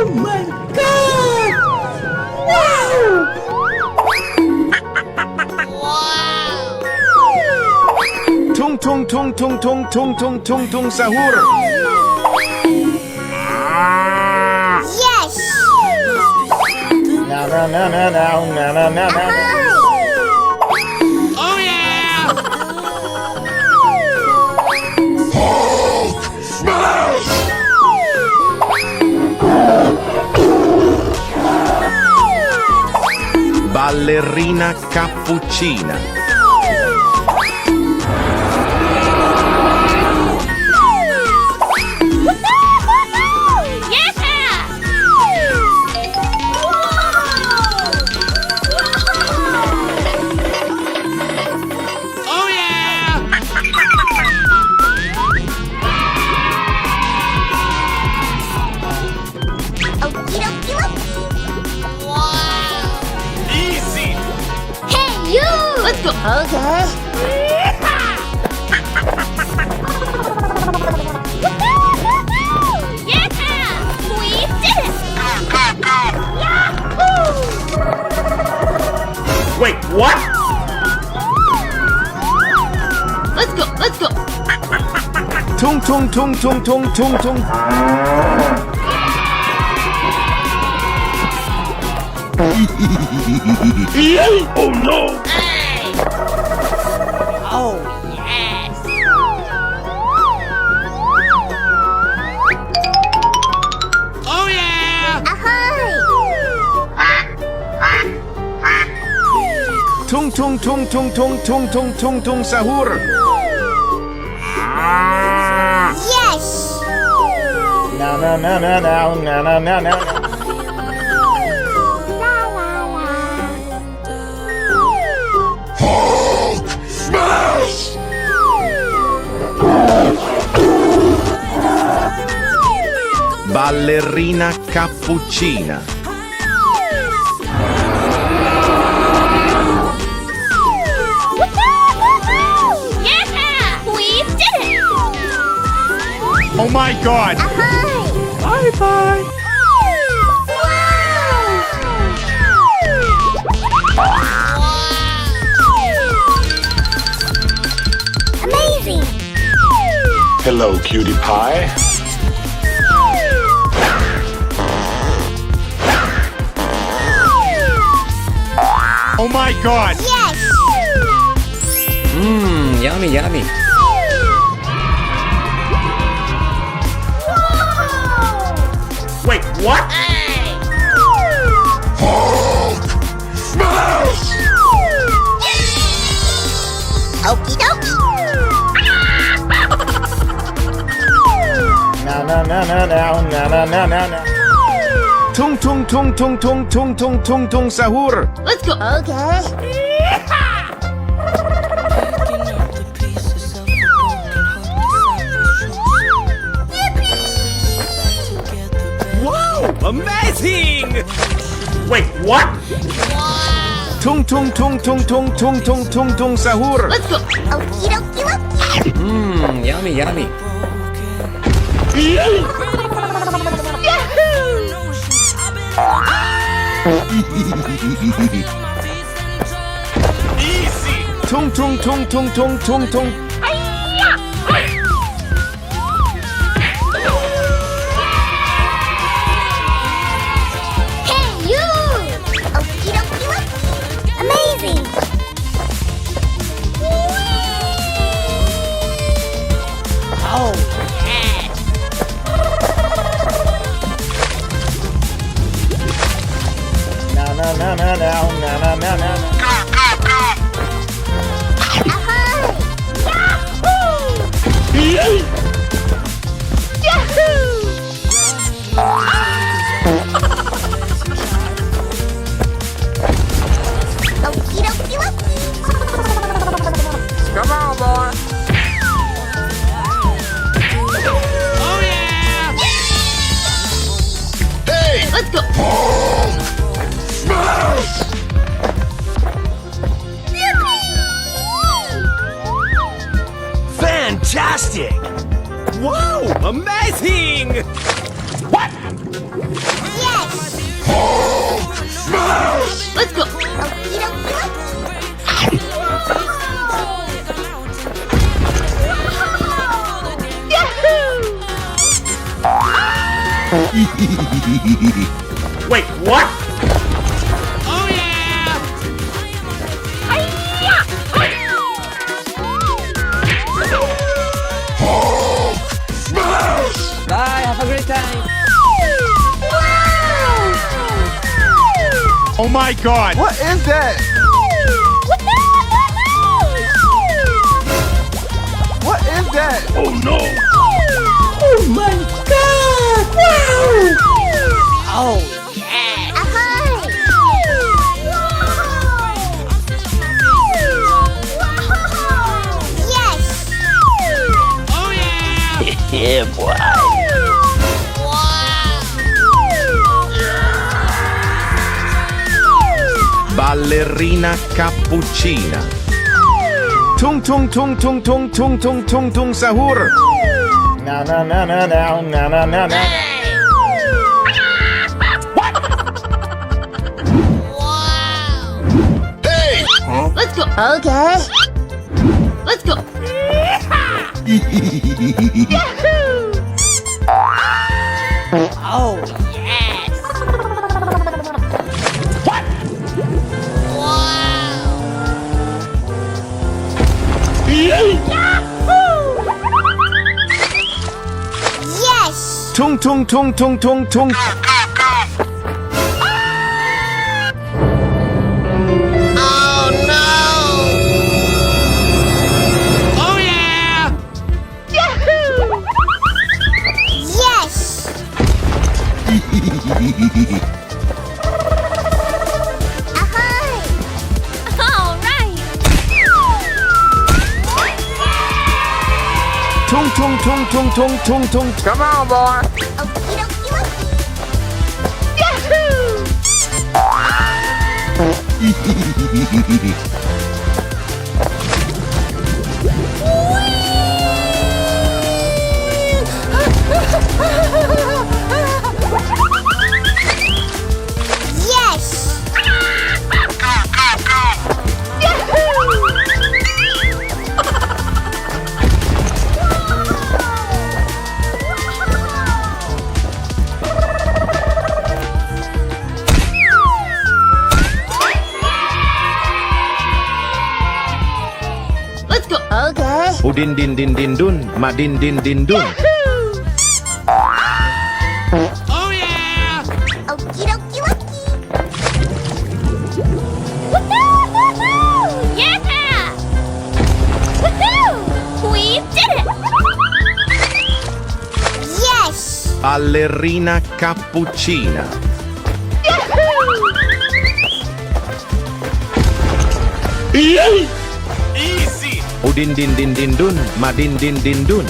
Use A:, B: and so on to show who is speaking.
A: Oh my God! Wow!
B: Tung tung tung tung tung tung tung tung tung sahur.
C: Yes!
D: Now, now, now, now, now, now, now, now, now.
A: Oh yeah!
B: Ballerina cappuccina.
A: Oh yeah!
C: Okie dokie dokie. Wow!
A: Easy!
C: Hey, you! Let's go. Okay. Yeah! We did it! Yahoo!
D: Wait, what?
C: Let's go, let's go.
B: Tung tung tung tung tung tung tung.
D: Oh no!
A: Hey! Oh yes! Oh yeah!
C: Ahoy!
B: Tung tung tung tung tung tung tung tung tung sahur.
C: Yes!
D: Now, now, now, now, now, now, now, now, now.
C: La la la.
B: Ballerina cappuccina.
C: Yeah! We did it!
D: Oh my God!
C: Ahoy!
D: Bye bye.
C: Amazing!
E: Hello, cutie pie.
D: Oh my God!
C: Yes!
F: Mmm, yummy, yummy.
D: Wait, what?
A: Hey!
C: Okie dokie!
D: Now, now, now, now, now, now, now, now, now, now.
B: Tung tung tung tung tung tung tung tung tung sahur.
C: Let's go! Okay.
A: Wow! Amazing!
D: Wait, what?
B: Tung tung tung tung tung tung tung tung tung sahur.
C: Let's go! Okie dokie dokie!
F: Mmm, yummy, yummy.
A: Easy!
B: Tung tung tung tung tung tung tung.
C: Hey, you! Okie dokie dokie! Amazing!
A: Oh yes!
D: Now, now, now, now, now, now, now, now, now.
C: Ahoy! Yahoo! Okie dokie dokie!
A: Come on, boy! Oh yeah!
C: Let's go!
A: Fantastic!
D: Wait, what?
A: Oh yeah!
F: Bye, have a great time.
B: Oh my god! What is that? What is that?
E: Oh no!
A: Oh yeah!
C: Yes!
A: Oh yeah!
E: Yeah, boy.
B: Ballerina cappuccina. Tung tung tung tung tung tung tung tung tung sahur.
D: No, no, no, no, no, no, no, no, no.
C: Let's go! Okay. Let's go!
A: Oh yes!
C: Yes!
B: Tung tung tung tung tung tung.
A: Oh yeah!
C: Yes! Ahoy! All right!
B: Tung tung tung tung tung tung tung.
A: Come on, boy!
C: Okie dokie dokie! Yes! Let's go! Okay.
B: Udin din din din dun. Madin din din dun.
A: Oh yeah!
C: Okie dokie dokie! Woohoo! Yeah! Woohoo! We did it! Yes!
B: Ballerina cappuccina.
A: Easy!
B: Udin din din din dun. Madin din din dun.